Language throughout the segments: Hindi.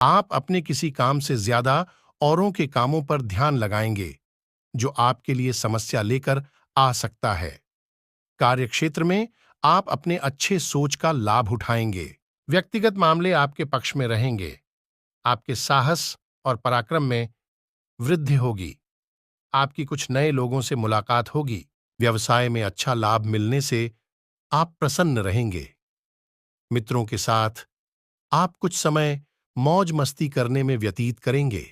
आप अपने किसी काम से ज्यादा औरों के कामों पर ध्यान लगाएंगे, जो आपके लिए समस्या लेकर आ सकता है। कार्यक्षेत्र में आप अपने अच्छे सोच का लाभ उठाएंगे। व्यक्तिगत मामले आपके पक्ष में रहेंगे। आपके साहस और पराक्रम में वृद्धि होगी। आपकी कुछ नए लोगों से मुलाकात होगी। व्यवसाय में अच्छा लाभ मिलने से आप प्रसन्न रहेंगे। मित्रों के साथ आप कुछ समय मौज मस्ती करने में व्यतीत करेंगे।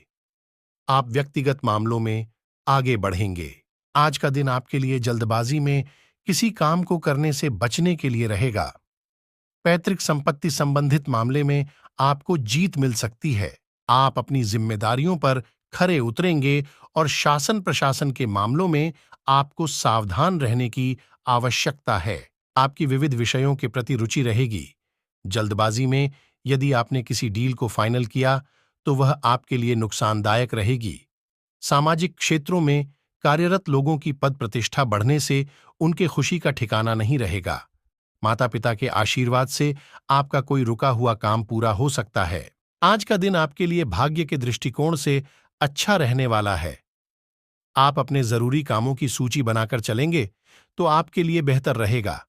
आप व्यक्तिगत मामलों में आगे बढ़ेंगे। आज का दिन आपके लिए जल्दबाजी में किसी काम को करने से बचने के लिए रहेगा। पैतृक संपत्ति संबंधित मामले में आपको जीत मिल सकती है। आप अपनी जिम्मेदारियों पर खरे उतरेंगे और शासन प्रशासन के मामलों में आपको सावधान रहने की आवश्यकता है। आपकी विविध विषयों के प्रति रुचि रहेगी। जल्दबाजी में यदि आपने किसी डील को फाइनल किया तो वह आपके लिए नुकसानदायक रहेगी। सामाजिक क्षेत्रों में कार्यरत लोगों की पद प्रतिष्ठा बढ़ने से उनके खुशी का ठिकाना नहीं रहेगा। माता पिता के आशीर्वाद से आपका कोई रुका हुआ काम पूरा हो सकता है। आज का दिन आपके लिए भाग्य के दृष्टिकोण से अच्छा रहने वाला है। आप अपने जरूरी कामों की सूची बनाकर चलेंगे तो आपके लिए बेहतर रहेगा।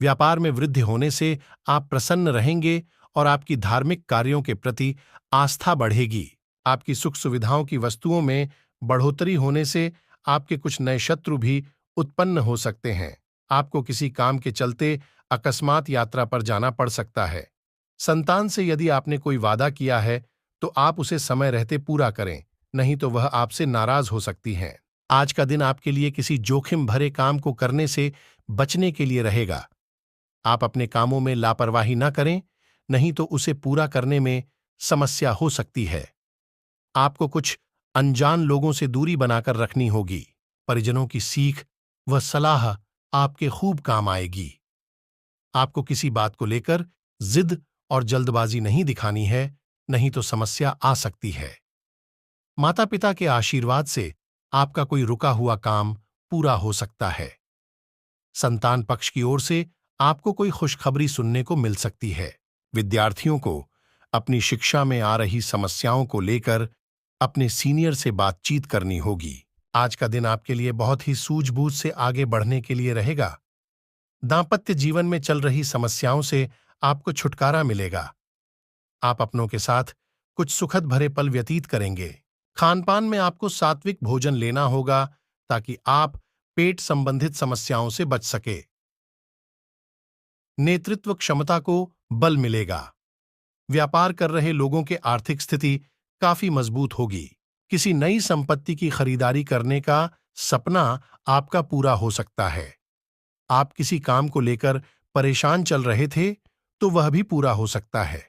व्यापार में वृद्धि होने से आप प्रसन्न रहेंगे और आपकी धार्मिक कार्यों के प्रति आस्था बढ़ेगी। आपकी सुख सुविधाओं की वस्तुओं में बढ़ोतरी होने से आपके कुछ नए शत्रु भी उत्पन्न हो सकते हैं। आपको किसी काम के चलते अकस्मात यात्रा पर जाना पड़ सकता है। संतान से यदि आपने कोई वादा किया है तो आप उसे समय रहते पूरा करें, नहीं तो वह आपसे नाराज हो सकती हैं। आज का दिन आपके लिए किसी जोखिम भरे काम को करने से बचने के लिए रहेगा। आप अपने कामों में लापरवाही न करें, नहीं तो उसे पूरा करने में समस्या हो सकती है। आपको कुछ अनजान लोगों से दूरी बनाकर रखनी होगी। परिजनों की सीख व सलाह आपके खूब काम आएगी। आपको किसी बात को लेकर जिद और जल्दबाजी नहीं दिखानी है, नहीं तो समस्या आ सकती है। माता पिता के आशीर्वाद से आपका कोई रुका हुआ काम पूरा हो सकता है। संतान पक्ष की ओर से आपको कोई खुशखबरी सुनने को मिल सकती है। विद्यार्थियों को अपनी शिक्षा में आ रही समस्याओं को लेकर अपने सीनियर से बातचीत करनी होगी। आज का दिन आपके लिए बहुत ही सूझबूझ से आगे बढ़ने के लिए रहेगा। दांपत्य जीवन में चल रही समस्याओं से आपको छुटकारा मिलेगा। आप अपनों के साथ कुछ सुखद भरे पल व्यतीत करेंगे। खानपान में आपको सात्विक भोजन लेना होगा ताकि आप पेट संबंधित समस्याओं से बच सके। नेतृत्व क्षमता को बल मिलेगा। व्यापार कर रहे लोगों के आर्थिक स्थिति काफी मजबूत होगी। किसी नई संपत्ति की खरीदारी करने का सपना आपका पूरा हो सकता है। आप किसी काम को लेकर परेशान चल रहे थे तो वह भी पूरा हो सकता है।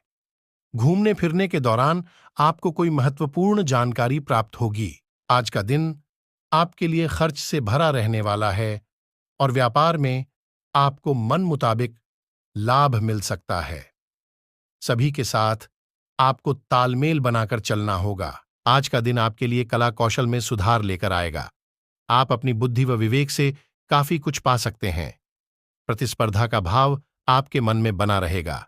घूमने फिरने के दौरान आपको कोई महत्वपूर्ण जानकारी प्राप्त होगी। आज का दिन आपके लिए खर्च से भरा रहने वाला है और व्यापार में आपको मन मुताबिक लाभ मिल सकता है। सभी के साथ आपको तालमेल बनाकर चलना होगा। आज का दिन आपके लिए कला कौशल में सुधार लेकर आएगा। आप अपनी बुद्धि व विवेक से काफी कुछ पा सकते हैं। प्रतिस्पर्धा का भाव आपके मन में बना रहेगा।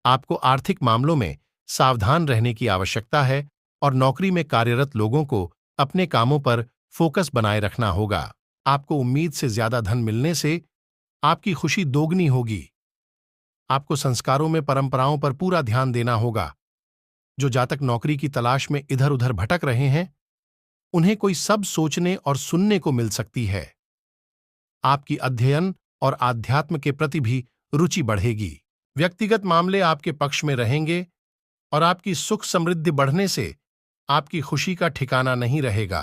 आपको आर्थिक मामलों में सावधान रहने की आवश्यकता है और नौकरी में कार्यरत लोगों को अपने कामों पर फोकस बनाए रखना होगा। आपको उम्मीद से ज्यादा धन मिलने से आपकी खुशी दोगुनी होगी। आपको संस्कारों में परंपराओं पर पूरा ध्यान देना होगा। जो जातक नौकरी की तलाश में इधर उधर भटक रहे हैं, उन्हें कोई सब सोचने और सुनने को मिल सकती है। आपकी अध्ययन और आध्यात्म के प्रति भी रुचि बढ़ेगी। व्यक्तिगत मामले आपके पक्ष में रहेंगे और आपकी सुख समृद्धि बढ़ने से आपकी खुशी का ठिकाना नहीं रहेगा।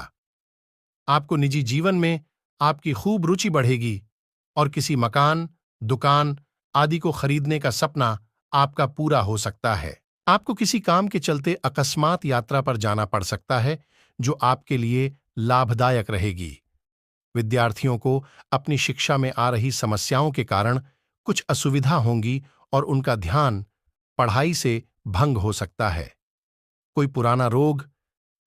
आपको निजी जीवन में आपकी खूब रुचि बढ़ेगी और किसी मकान, दुकान आदि को खरीदने का सपना आपका पूरा हो सकता है। आपको किसी काम के चलते अकस्मात यात्रा पर जाना पड़ सकता है, जो आपके लिए लाभदायक रहेगी। विद्यार्थियों को अपनी शिक्षा में आ रही समस्याओं के कारण कुछ असुविधा होंगी और उनका ध्यान पढ़ाई से भंग हो सकता है। कोई पुराना रोग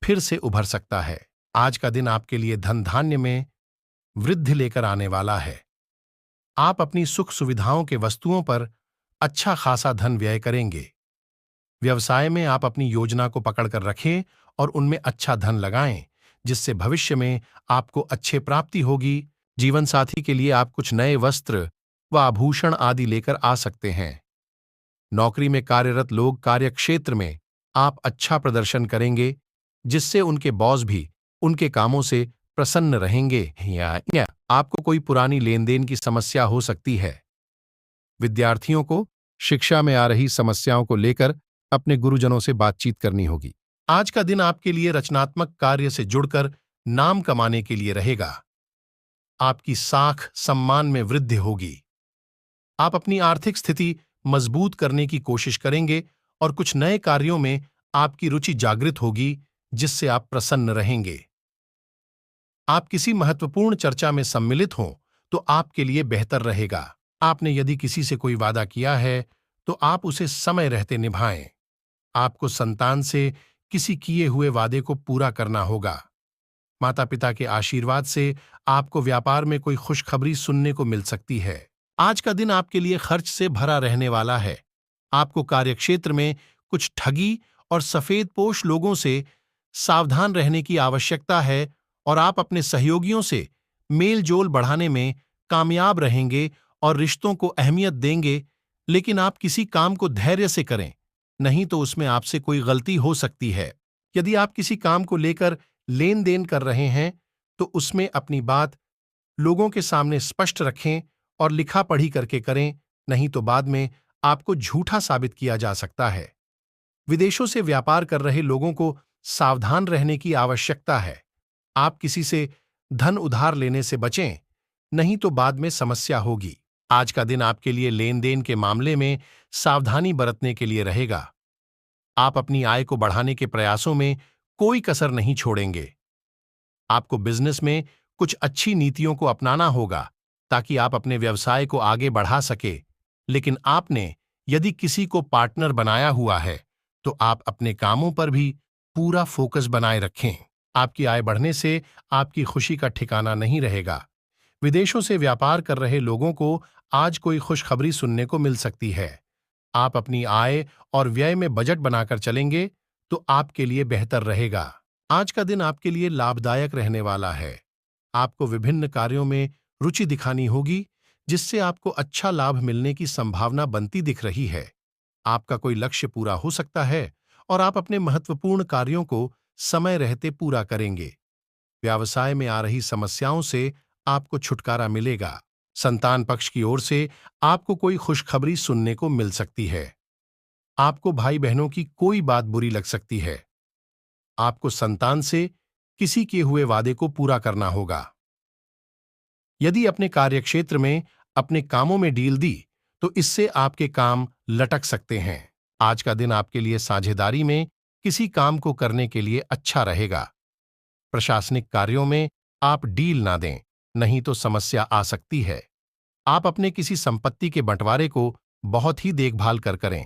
फिर से उभर सकता है। आज का दिन आपके लिए धन धान्य में वृद्धि लेकर आने वाला है। आप अपनी सुख सुविधाओं के वस्तुओं पर अच्छा खासा धन व्यय करेंगे। व्यवसाय में आप अपनी योजना को पकड़कर रखें और उनमें अच्छा धन लगाएं, जिससे भविष्य में आपको अच्छे प्राप्ति होगी। जीवन साथी के लिए आप कुछ नए वस्त्र व आभूषण आदि लेकर आ सकते हैं। नौकरी में कार्यरत लोग कार्यक्षेत्र में आप अच्छा प्रदर्शन करेंगे, जिससे उनके बॉस भी उनके कामों से प्रसन्न रहेंगे। या आपको कोई पुरानी लेन देन की समस्या हो सकती है। विद्यार्थियों को शिक्षा में आ रही समस्याओं को लेकर अपने गुरुजनों से बातचीत करनी होगी। आज का दिन आपके लिए रचनात्मक कार्य से जुड़कर नाम कमाने के लिए रहेगा। आपकी साख सम्मान में वृद्धि होगी। आप अपनी आर्थिक स्थिति मजबूत करने की कोशिश करेंगे और कुछ नए कार्यों में आपकी रुचि जागृत होगी, जिससे आप प्रसन्न रहेंगे। आप किसी महत्वपूर्ण चर्चा में सम्मिलित हों तो आपके लिए बेहतर रहेगा। आपने यदि किसी से कोई वादा किया है तो आप उसे समय रहते निभाएं। आपको संतान से किसी किए हुए वादे को पूरा करना होगा। माता पिता के आशीर्वाद से आपको व्यापार में कोई खुशखबरी सुनने को मिल सकती है। आज का दिन आपके लिए खर्च से भरा रहने वाला है। आपको कार्यक्षेत्र में कुछ ठगी और सफेदपोश लोगों से सावधान रहने की आवश्यकता है और आप अपने सहयोगियों से मेल जोल बढ़ाने में कामयाब रहेंगे और रिश्तों को अहमियत देंगे, लेकिन आप किसी काम को धैर्य से करें, नहीं तो उसमें आपसे कोई गलती हो सकती है। यदि आप किसी काम को लेकर लेन देन कर रहे हैं तो उसमें अपनी बात लोगों के सामने स्पष्ट रखें और लिखा पढ़ी करके करें, नहीं तो बाद में आपको झूठा साबित किया जा सकता है। विदेशों से व्यापार कर रहे लोगों को सावधान रहने की आवश्यकता है। आप किसी से धन उधार लेने से बचें, नहीं तो बाद में समस्या होगी। आज का दिन आपके लिए लेन देन के मामले में सावधानी बरतने के लिए रहेगा। आप अपनी आय को बढ़ाने के प्रयासों में कोई कसर नहीं छोड़ेंगे। आपको बिजनेस में कुछ अच्छी नीतियों को अपनाना होगा ताकि आप अपने व्यवसाय को आगे बढ़ा सके, लेकिन आपने यदि किसी को पार्टनर बनाया हुआ है तो आप अपने कामों पर भी पूरा फोकस बनाए रखें। आपकी आय बढ़ने से आपकी खुशी का ठिकाना नहीं रहेगा। विदेशों से व्यापार कर रहे लोगों को आज कोई खुशखबरी सुनने को मिल सकती है। आप अपनी आय और व्यय में बजट बनाकर चलेंगे तो आपके लिए बेहतर रहेगा। आज का दिन आपके लिए लाभदायक रहने वाला है। आपको विभिन्न कार्यों में रुचि दिखानी होगी, जिससे आपको अच्छा लाभ मिलने की संभावना बनती दिख रही है। आपका कोई लक्ष्य पूरा हो सकता है और आप अपने महत्वपूर्ण कार्यों को समय रहते पूरा करेंगे। व्यवसाय में आ रही समस्याओं से आपको छुटकारा मिलेगा। संतान पक्ष की ओर से आपको कोई खुशखबरी सुनने को मिल सकती है। आपको भाई बहनों की कोई बात बुरी लग सकती है। आपको संतान से किसी किए हुए वादे को पूरा करना होगा। यदि अपने कार्यक्षेत्र में अपने कामों में डील दी तो इससे आपके काम लटक सकते हैं। आज का दिन आपके लिए साझेदारी में किसी काम को करने के लिए अच्छा रहेगा। प्रशासनिक कार्यों में आप डील ना दें, नहीं तो समस्या आ सकती है। आप अपने किसी संपत्ति के बंटवारे को बहुत ही देखभाल कर करें।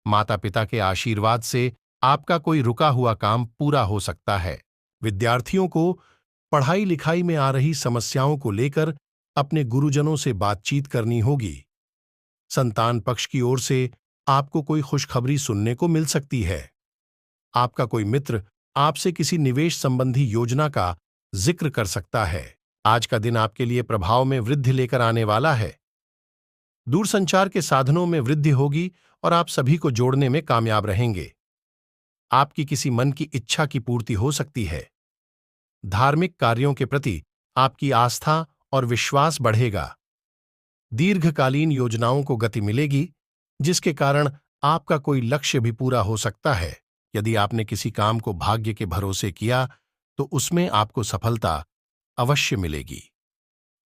माता पिता के आशीर्वाद से आपका कोई रुका हुआ काम पूरा हो सकता है। विद्यार्थियों को पढ़ाई लिखाई में आ रही समस्याओं को लेकर अपने गुरुजनों से बातचीत करनी होगी। संतान पक्ष की ओर से आपको कोई खुशखबरी सुनने को मिल सकती है। आपका कोई मित्र आपसे किसी निवेश संबंधी योजना का जिक्र कर सकता है। आज का दिन आपके लिए प्रभाव में वृद्धि लेकर आने वाला है। दूरसंचार के साधनों में वृद्धि होगी और आप सभी को जोड़ने में कामयाब रहेंगे। आपकी किसी मन की इच्छा की पूर्ति हो सकती है। धार्मिक कार्यों के प्रति आपकी आस्था और विश्वास बढ़ेगा। दीर्घकालीन योजनाओं को गति मिलेगी, जिसके कारण आपका कोई लक्ष्य भी पूरा हो सकता है। यदि आपने किसी काम को भाग्य के भरोसे किया तो उसमें आपको सफलता अवश्य मिलेगी।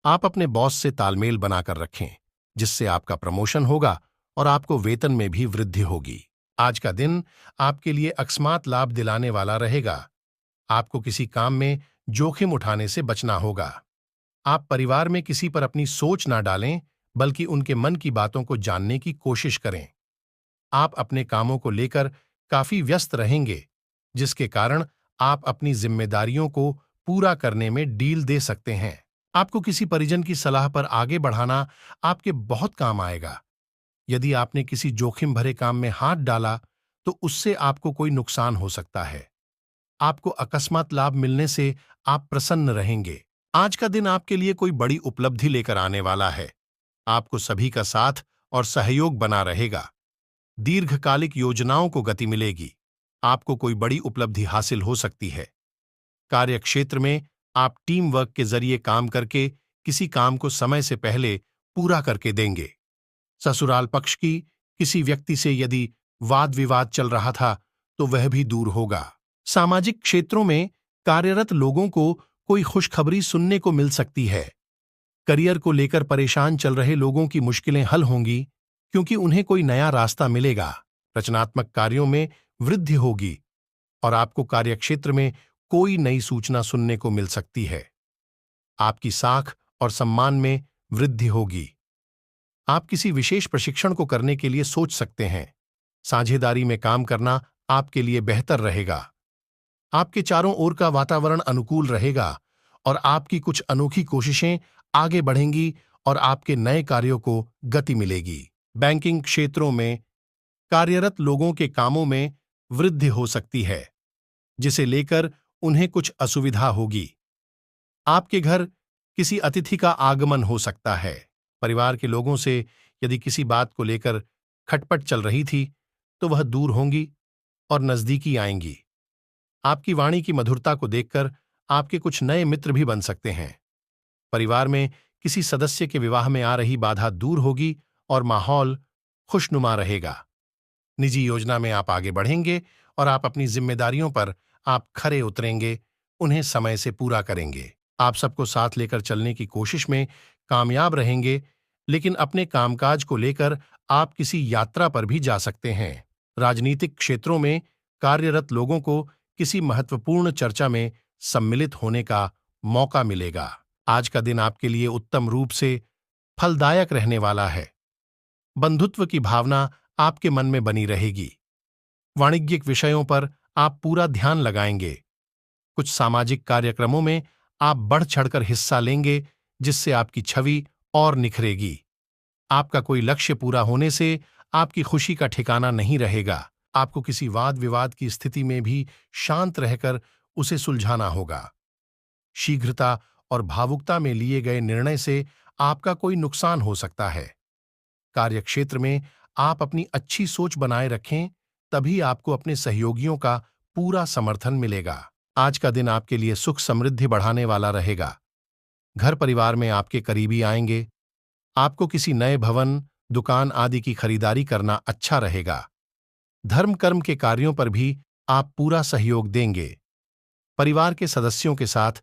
आप अपने बॉस से तालमेल बनाकर रखें, जिससे आपका प्रमोशन होगा और आपको वेतन में भी वृद्धि होगी। आज का दिन आपके लिए अकस्मात लाभ दिलाने वाला रहेगा। आपको किसी काम में जोखिम उठाने से बचना होगा। आप परिवार में किसी पर अपनी सोच ना डालें, बल्कि उनके मन की बातों को जानने की कोशिश करें। आप अपने कामों को लेकर काफी व्यस्त रहेंगे, जिसके कारण आप अपनी जिम्मेदारियों को पूरा करने में डील दे सकते हैं। आपको किसी परिजन की सलाह पर आगे बढ़ाना आपके बहुत काम आएगा। यदि आपने किसी जोखिम भरे काम में हाथ डाला तो उससे आपको कोई नुकसान हो सकता है। आपको अकस्मात लाभ मिलने से आप प्रसन्न रहेंगे। आज का दिन आपके लिए कोई बड़ी उपलब्धि लेकर आने वाला है। आपको सभी का साथ और सहयोग बना रहेगा। दीर्घकालिक योजनाओं को गति मिलेगी। आपको कोई बड़ी उपलब्धि हासिल हो सकती है। कार्य क्षेत्र में आप टीम वर्क के जरिए काम करके किसी काम को समय से पहले पूरा करके देंगे। ससुराल पक्ष की किसी व्यक्ति से यदि वाद विवाद चल रहा था तो वह भी दूर होगा। सामाजिक क्षेत्रों में कार्यरत लोगों को कोई खुशखबरी सुनने को मिल सकती है। करियर को लेकर परेशान चल रहे लोगों की मुश्किलें हल होंगी क्योंकि उन्हें कोई नया रास्ता मिलेगा। रचनात्मक कार्यों में वृद्धि होगी और आपको कार्यक्षेत्र में कोई नई सूचना सुनने को मिल सकती है। आपकी साख और सम्मान में वृद्धि होगी। आप किसी विशेष प्रशिक्षण को करने के लिए सोच सकते हैं। साझेदारी में काम करना आपके लिए बेहतर रहेगा। आपके चारों ओर का वातावरण अनुकूल रहेगा और आपकी कुछ अनोखी कोशिशें आगे बढ़ेंगी और आपके नए कार्यों को गति मिलेगी। बैंकिंग क्षेत्रों में कार्यरत लोगों के कामों में वृद्धि हो सकती है, जिसे लेकर उन्हें कुछ असुविधा होगी। आपके घर किसी अतिथि का आगमन हो सकता है। परिवार के लोगों से यदि किसी बात को लेकर खटपट चल रही थी तो वह दूर होंगी और नजदीकी आएंगी। आपकी वाणी की मधुरता को देखकर आपके कुछ नए मित्र भी बन सकते हैं। परिवार में किसी सदस्य के विवाह में आ रही बाधा दूर होगी और माहौल खुशनुमा रहेगा। निजी योजना में आप आगे बढ़ेंगे और आप अपनी जिम्मेदारियों पर आप खरे उतरेंगे, उन्हें समय से पूरा करेंगे। आप सबको साथ लेकर चलने की कोशिश में कामयाब रहेंगे, लेकिन अपने कामकाज को लेकर आप किसी यात्रा पर भी जा सकते हैं। राजनीतिक क्षेत्रों में कार्यरत लोगों को किसी महत्वपूर्ण चर्चा में सम्मिलित होने का मौका मिलेगा। आज का दिन आपके लिए उत्तम रूप से फलदायक रहने वाला है। बंधुत्व की भावना आपके मन में बनी रहेगी। वाणिज्यिक विषयों पर आप पूरा ध्यान लगाएंगे। कुछ सामाजिक कार्यक्रमों में आप बढ़ चढ़कर हिस्सा लेंगे, जिससे आपकी छवि और निखरेगी। आपका कोई लक्ष्य पूरा होने से आपकी खुशी का ठिकाना नहीं रहेगा। आपको किसी वाद विवाद की स्थिति में भी शांत रहकर उसे सुलझाना होगा। शीघ्रता और भावुकता में लिए गए निर्णय से आपका कोई नुकसान हो सकता है। कार्यक्षेत्र में आप अपनी अच्छी सोच बनाए रखें, तभी आपको अपने सहयोगियों का पूरा समर्थन मिलेगा। आज का दिन आपके लिए सुख समृद्धि बढ़ाने वाला रहेगा। घर परिवार में आपके करीबी आएंगे। आपको किसी नए भवन, दुकान आदि की खरीदारी करना अच्छा रहेगा। धर्म कर्म के कार्यों पर भी आप पूरा सहयोग देंगे। परिवार के सदस्यों के साथ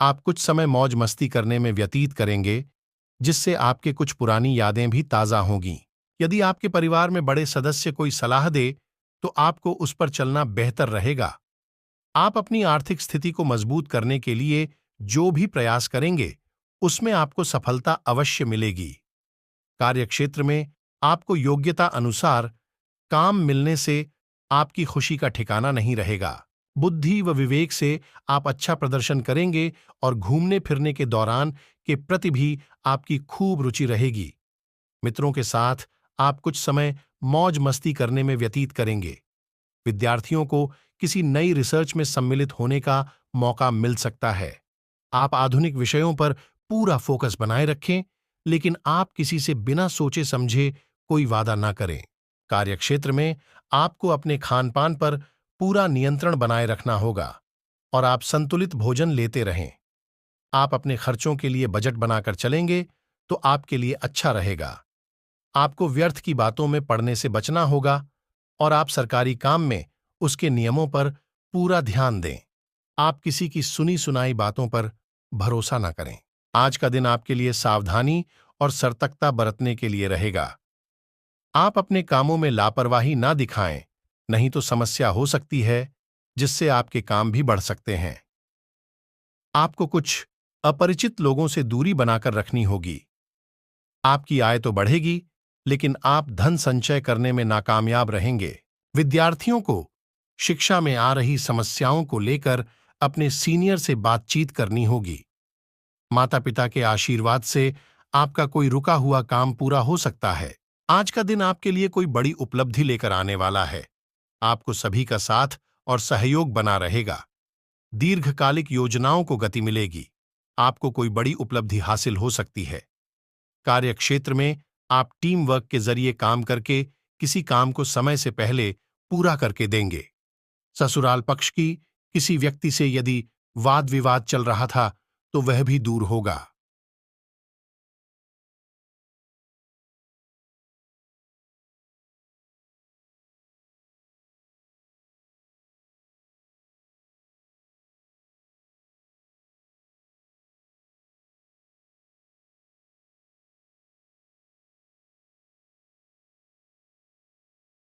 आप कुछ समय मौज मस्ती करने में व्यतीत करेंगे, जिससे आपके कुछ पुरानी यादें भी ताज़ा होंगी। यदि आपके परिवार में बड़े सदस्य कोई सलाह दे तो आपको उस पर चलना बेहतर रहेगा। आप अपनी आर्थिक स्थिति को मजबूत करने के लिए जो भी प्रयास करेंगे, उसमें आपको सफलता अवश्य मिलेगी। कार्यक्षेत्र में आपको योग्यता अनुसार काम मिलने से आपकी खुशी का ठिकाना नहीं रहेगा। बुद्धि व विवेक से आप अच्छा प्रदर्शन करेंगे और घूमने फिरने के दौरान के प्रति भी आपकी खूब रुचि रहेगी। मित्रों के साथ आप कुछ समय मौज मस्ती करने में व्यतीत करेंगे। विद्यार्थियों को किसी नई रिसर्च में सम्मिलित होने का मौका मिल सकता है। आप आधुनिक विषयों पर पूरा फोकस बनाए रखें, लेकिन आप किसी से बिना सोचे समझे कोई वादा न करें। कार्यक्षेत्र में आपको अपने खानपान पर पूरा नियंत्रण बनाए रखना होगा और आप संतुलित भोजन लेते रहें। आप अपने खर्चों के लिए बजट बनाकर चलेंगे तो आपके लिए अच्छा रहेगा। आपको व्यर्थ की बातों में पड़ने से बचना होगा और आप सरकारी काम में उसके नियमों पर पूरा ध्यान दें। आप किसी की सुनी सुनाई बातों पर भरोसा न करें। आज का दिन आपके लिए सावधानी और सतर्कता बरतने के लिए रहेगा। आप अपने कामों में लापरवाही ना दिखाएं, नहीं तो समस्या हो सकती है, जिससे आपके काम भी बढ़ सकते हैं। आपको कुछ अपरिचित लोगों से दूरी बनाकर रखनी होगी। आपकी आय तो बढ़ेगी, लेकिन आप धन संचय करने में नाकामयाब रहेंगे। विद्यार्थियों को शिक्षा में आ रही समस्याओं को लेकर अपने सीनियर से बातचीत करनी होगी। माता पिता के आशीर्वाद से आपका कोई रुका हुआ काम पूरा हो सकता है। आज का दिन आपके लिए कोई बड़ी उपलब्धि लेकर आने वाला है। आपको सभी का साथ और सहयोग बना रहेगा। दीर्घकालिक योजनाओं को गति मिलेगी। आपको कोई बड़ी उपलब्धि हासिल हो सकती है। कार्य क्षेत्र में आप टीम वर्क के जरिए काम करके किसी काम को समय से पहले पूरा करके देंगे। ससुराल पक्ष की किसी व्यक्ति से यदि वाद विवाद चल रहा था तो वह भी दूर होगा।